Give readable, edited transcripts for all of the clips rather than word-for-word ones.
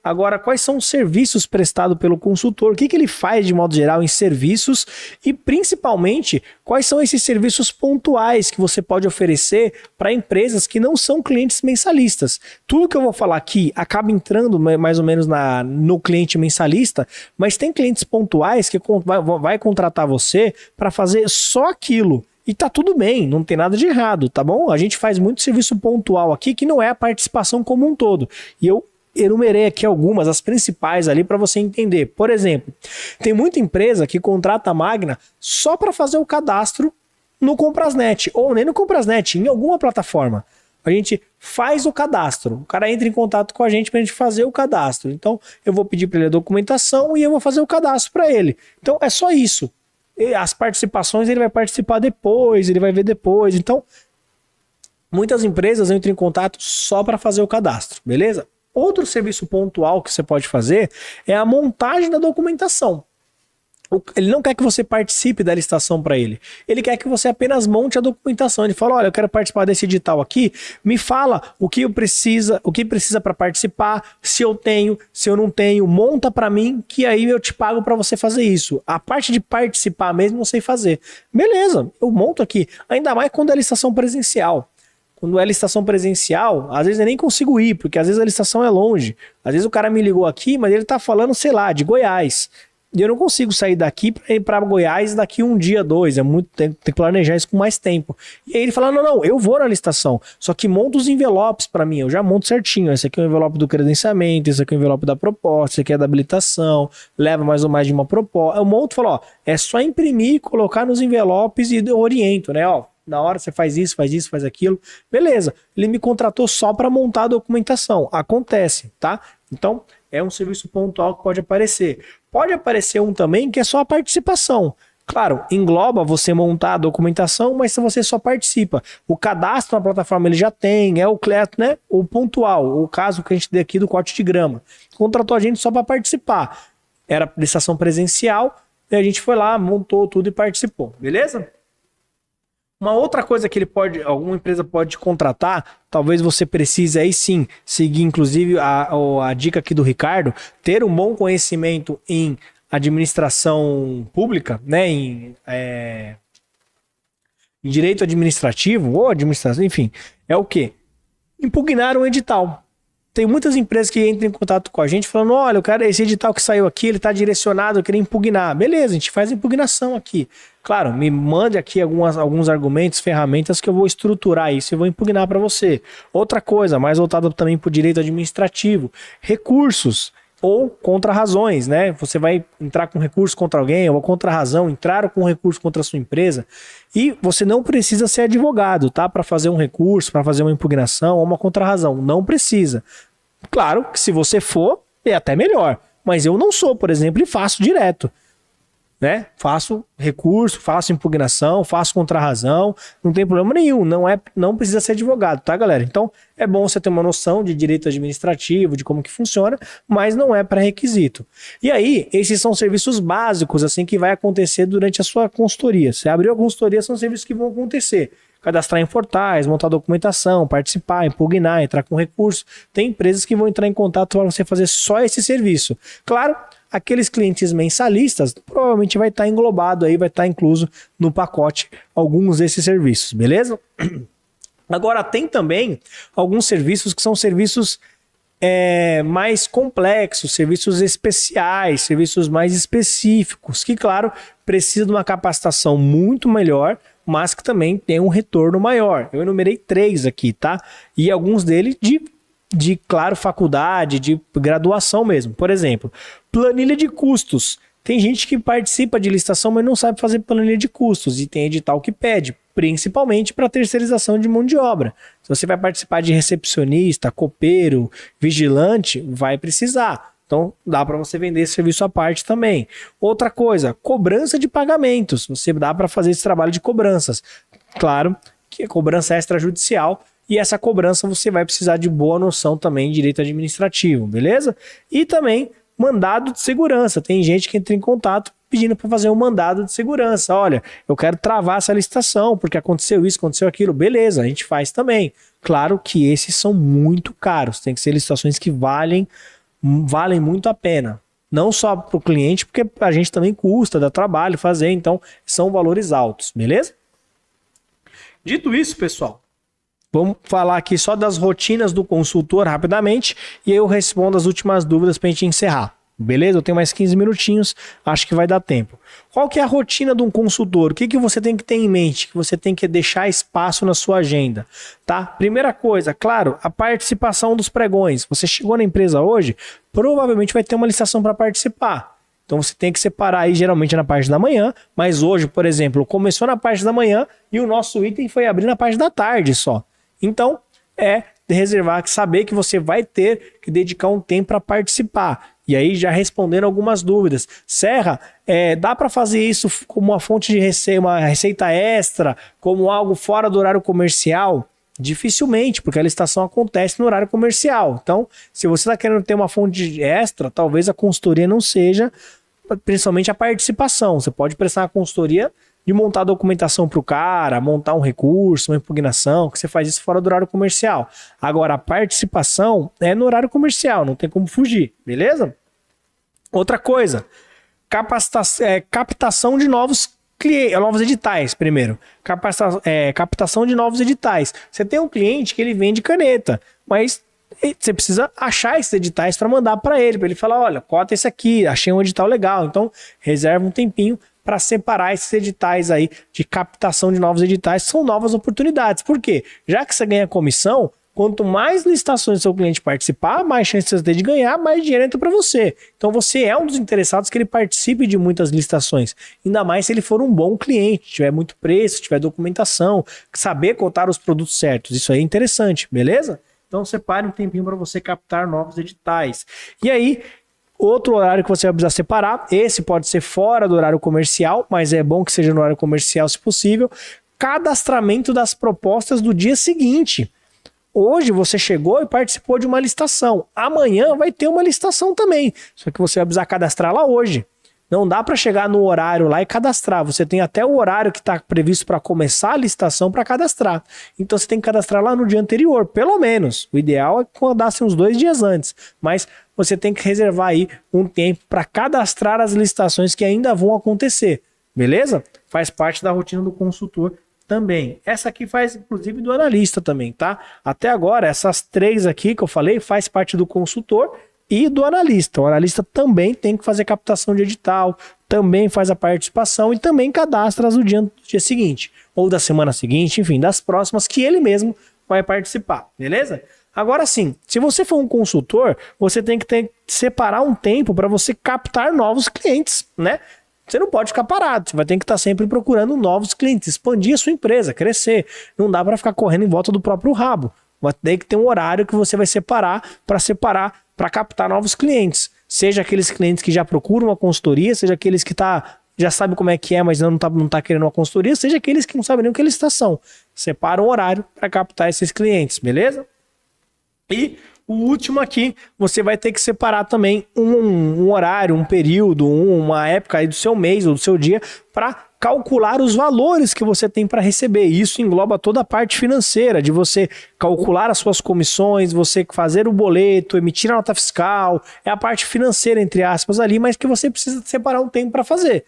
Agora, quais são os serviços prestados pelo consultor? O que ele faz de modo geral em serviços e principalmente quais são esses serviços pontuais que você pode oferecer para empresas que não são clientes mensalistas. Tudo que eu vou falar aqui acaba entrando mais ou menos no cliente mensalista, mas tem clientes pontuais que vai contratar você para fazer só aquilo. E tá tudo bem, não tem nada de errado, tá bom? A gente faz muito serviço pontual aqui que não é a participação como um todo. E eu enumerei aqui algumas, as principais ali para você entender. Por exemplo, tem muita empresa que contrata a Magna só para fazer o cadastro no Comprasnet, ou nem no Comprasnet, em alguma plataforma. A gente faz o cadastro, o cara entra em contato com a gente para a gente fazer o cadastro. Então, eu vou pedir para ele a documentação e eu vou fazer o cadastro para ele. Então, é só isso. E as participações ele vai participar depois, ele vai ver depois. Então, muitas empresas entram em contato só para fazer o cadastro, beleza? Outro serviço pontual que você pode fazer é a montagem da documentação. Ele não quer que você participe da licitação para ele. Ele quer que você apenas monte a documentação. Ele fala, olha, eu quero participar desse edital aqui, me fala o que precisa para participar, se eu tenho, se eu não tenho, monta para mim, que aí eu te pago para você fazer isso. A parte de participar mesmo eu sei fazer. Beleza, eu monto aqui. Ainda mais quando é licitação presencial. Quando é licitação presencial, às vezes eu nem consigo ir, porque às vezes a licitação é longe. Às vezes o cara me ligou aqui, mas ele tá falando, sei lá, de Goiás. E eu não consigo sair daqui para ir para Goiás daqui um dia, dois. É muito tempo, tem que planejar isso com mais tempo. E aí ele fala, não, eu vou na licitação. Só que monta os envelopes para mim. Eu já monto certinho. Esse aqui é o envelope do credenciamento, esse aqui é o envelope da proposta, esse aqui é da habilitação, leva mais ou mais de uma proposta. Eu monto e falo, ó, é só imprimir, colocar nos envelopes e eu oriento, né? Ó, na hora você faz isso, faz aquilo. Beleza. Ele me contratou só para montar a documentação. Acontece, tá? Então, é um serviço pontual que pode aparecer. Pode aparecer um também que é só a participação. Claro, engloba você montar a documentação, mas se você só participa. O cadastro na plataforma ele já tem, é o né? O pontual, o caso que a gente deu aqui do corte de grama. Contratou a gente só para participar. Era licitação presencial, e a gente foi lá, montou tudo e participou. Beleza? Uma outra coisa que alguma empresa pode contratar, talvez você precise aí sim seguir, inclusive a dica aqui do Ricardo, ter um bom conhecimento em administração pública, né, em direito administrativo ou administração, enfim, é o quê? Impugnar um edital. Tem muitas empresas que entram em contato com a gente falando, olha, esse edital que saiu aqui, ele está direcionado, eu queria impugnar. Beleza, a gente faz a impugnação aqui. Claro, me mande aqui alguns argumentos, ferramentas que eu vou estruturar isso e vou impugnar para você. Outra coisa, mais voltada também para o direito administrativo, recursos ou contra-razões, né? Você vai entrar com recurso contra alguém ou contra-razão, entrar com recurso contra a sua empresa e você não precisa ser advogado, tá? Para fazer um recurso, para fazer uma impugnação ou uma contra-razão. Não precisa. Claro que se você for, é até melhor. Mas eu não sou, por exemplo, e faço direto. Né? Faço recurso, faço impugnação, faço contra-razão, não tem problema nenhum, não precisa ser advogado, tá, galera? Então, é bom você ter uma noção de direito administrativo, de como que funciona, mas não é pré-requisito. E aí, esses são serviços básicos, assim, que vai acontecer durante a sua consultoria. Você abriu a consultoria, são serviços que vão acontecer. Cadastrar em portais, montar documentação, participar, impugnar, entrar com recurso. Tem empresas que vão entrar em contato para você fazer só esse serviço. Claro, aqueles clientes mensalistas provavelmente vai estar englobado aí, vai estar incluso no pacote alguns desses serviços, beleza? Agora tem também alguns serviços que são serviços mais complexos, serviços especiais, serviços mais específicos, que claro, precisa de uma capacitação muito melhor, mas que também tem um retorno maior. Eu enumerei 3 aqui, tá? E alguns deles claro, faculdade, de graduação mesmo. Por exemplo, planilha de custos. Tem gente que participa de licitação, mas não sabe fazer planilha de custos. E tem edital que pede, principalmente para terceirização de mão de obra. Se você vai participar de recepcionista, copeiro, vigilante, vai precisar. Então, dá para você vender esse serviço à parte também. Outra coisa, cobrança de pagamentos. Você dá para fazer esse trabalho de cobranças. Claro que é cobrança extrajudicial. E essa cobrança você vai precisar de boa noção também de direito administrativo, beleza? E também mandado de segurança. Tem gente que entra em contato pedindo para fazer um mandado de segurança. Olha, eu quero travar essa licitação porque aconteceu isso, aconteceu aquilo. Beleza, a gente faz também. Claro que esses são muito caros. Tem que ser licitações que valem valem muito a pena. Não só para o cliente, porque a gente também custa, dá trabalho fazer, então são valores altos, beleza? Dito isso, pessoal, vamos falar aqui só das rotinas do consultor rapidamente e aí eu respondo as últimas dúvidas para a gente encerrar. Beleza? Eu tenho mais 15 minutinhos, acho que vai dar tempo. Qual que é a rotina de um consultor? O que, que você tem que ter em mente? Que você tem que deixar espaço na sua agenda, tá? Primeira coisa, claro, a participação dos pregões. Você chegou na empresa hoje, provavelmente vai ter uma licitação para participar. Então você tem que separar aí geralmente na parte da manhã, mas hoje, por exemplo, começou na parte da manhã e o nosso item foi abrir na parte da tarde só. Então, reservar, saber que você vai ter que dedicar um tempo para participar. E aí já respondendo algumas dúvidas. Serra, dá para fazer isso como uma fonte de receita, uma receita extra, como algo fora do horário comercial? Dificilmente, porque a licitação acontece no horário comercial. Então, se você está querendo ter uma fonte extra, talvez a consultoria não seja, principalmente a participação. Você pode prestar uma consultoria de montar a documentação para o cara, montar um recurso, uma impugnação, que você faz isso fora do horário comercial. Agora, a participação é no horário comercial, não tem como fugir, beleza? Outra coisa, captação de novos editais, primeiro. Captação de novos editais. Você tem um cliente que ele vende caneta, mas você precisa achar esses editais para mandar para ele falar, olha, cota esse aqui, achei um edital legal, então reserva um tempinho para separar esses editais aí de captação de novos editais, são novas oportunidades. Por quê? Já que você ganha comissão, quanto mais licitações seu cliente participar, mais chances você tem de ganhar, mais dinheiro entra para você. Então você é um dos interessados que ele participe de muitas licitações, ainda mais se ele for um bom cliente, tiver muito preço, tiver documentação, saber cotar os produtos certos. Isso aí é interessante, beleza? Então separe um tempinho para você captar novos editais. E aí, outro horário que você vai precisar separar, esse pode ser fora do horário comercial, mas é bom que seja no horário comercial se possível, cadastramento das propostas do dia seguinte. Hoje você chegou e participou de uma licitação, amanhã vai ter uma licitação também, só que você vai precisar cadastrar lá hoje. Não dá para chegar no horário lá e cadastrar. Você tem até o horário que está previsto para começar a licitação para cadastrar. Então você tem que cadastrar lá no dia anterior, pelo menos. O ideal é que cadastre uns 2 dias antes. Mas você tem que reservar aí um tempo para cadastrar as licitações que ainda vão acontecer. Beleza? Faz parte da rotina do consultor também. Essa aqui faz inclusive do analista também, tá? Até agora, essas 3 aqui que eu falei faz parte do consultor e do analista. O analista também tem que fazer captação de edital, também faz a participação e também cadastra no dia seguinte, ou da semana seguinte, enfim, das próximas que ele mesmo vai participar, beleza? Agora sim, se você for um consultor, você tem que separar um tempo para você captar novos clientes, né? Você não pode ficar parado, você vai ter que estar sempre procurando novos clientes, expandir a sua empresa, crescer. Não dá para ficar correndo em volta do próprio rabo. Vai ter que ter um horário que você vai separar para captar novos clientes. Seja aqueles clientes que já procuram uma consultoria, seja aqueles que já sabem como é que é, mas não tá querendo uma consultoria, seja aqueles que não sabem nem o que eles são. Separa um horário para captar esses clientes, beleza? E o último aqui, você vai ter que separar também um horário, um período, uma época aí do seu mês ou do seu dia para calcular os valores que você tem para receber. Isso engloba toda a parte financeira, de você calcular as suas comissões, você fazer o boleto, emitir a nota fiscal, é a parte financeira, entre aspas, ali, mas que você precisa separar um tempo para fazer.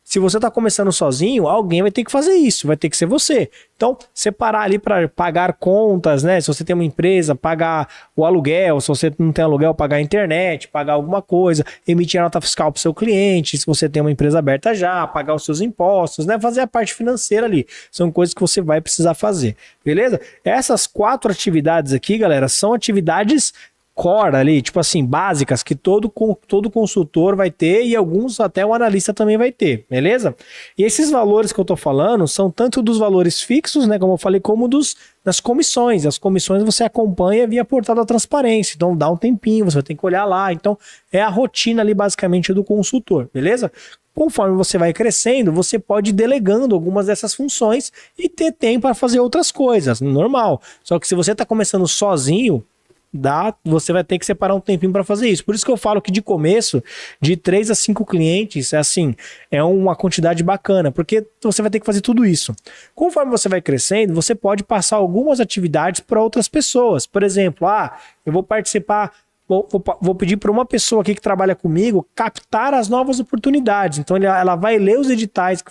Se você está começando sozinho, alguém vai ter que fazer isso, vai ter que ser você. Então, separar ali para pagar contas, né? Se você tem uma empresa, pagar o aluguel, se você não tem aluguel, pagar a internet, pagar alguma coisa, emitir a nota fiscal para o seu cliente, se você tem uma empresa aberta já, pagar os seus impostos, né? Fazer a parte financeira ali. São coisas que você vai precisar fazer, beleza? Essas 4 atividades aqui, galera, são atividades core ali, tipo assim, básicas, que todo consultor vai ter e alguns até o analista também vai ter, beleza? E esses valores que eu tô falando são tanto dos valores fixos, né, como eu falei, como das comissões. As comissões você acompanha via portal da transparência, então dá um tempinho, você vai ter que olhar lá, então é a rotina ali basicamente do consultor, beleza? Conforme você vai crescendo, você pode ir delegando algumas dessas funções e ter tempo para fazer outras coisas, normal. Só que se você está começando sozinho, você vai ter que separar um tempinho para fazer isso. Por isso que eu falo que de começo, de 3 a 5 clientes, é uma quantidade bacana, porque você vai ter que fazer tudo isso. Conforme você vai crescendo, você pode passar algumas atividades para outras pessoas. Por exemplo, eu vou participar, vou pedir para uma pessoa aqui que trabalha comigo captar as novas oportunidades. Então ela vai ler os editais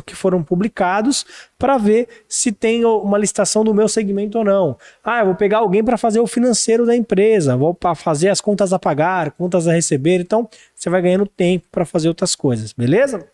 que foram publicados para ver se tem uma licitação do meu segmento ou não. Eu vou pegar alguém para fazer o financeiro da empresa, vou fazer as contas a pagar, contas a receber. Então você vai ganhando tempo para fazer outras coisas, beleza?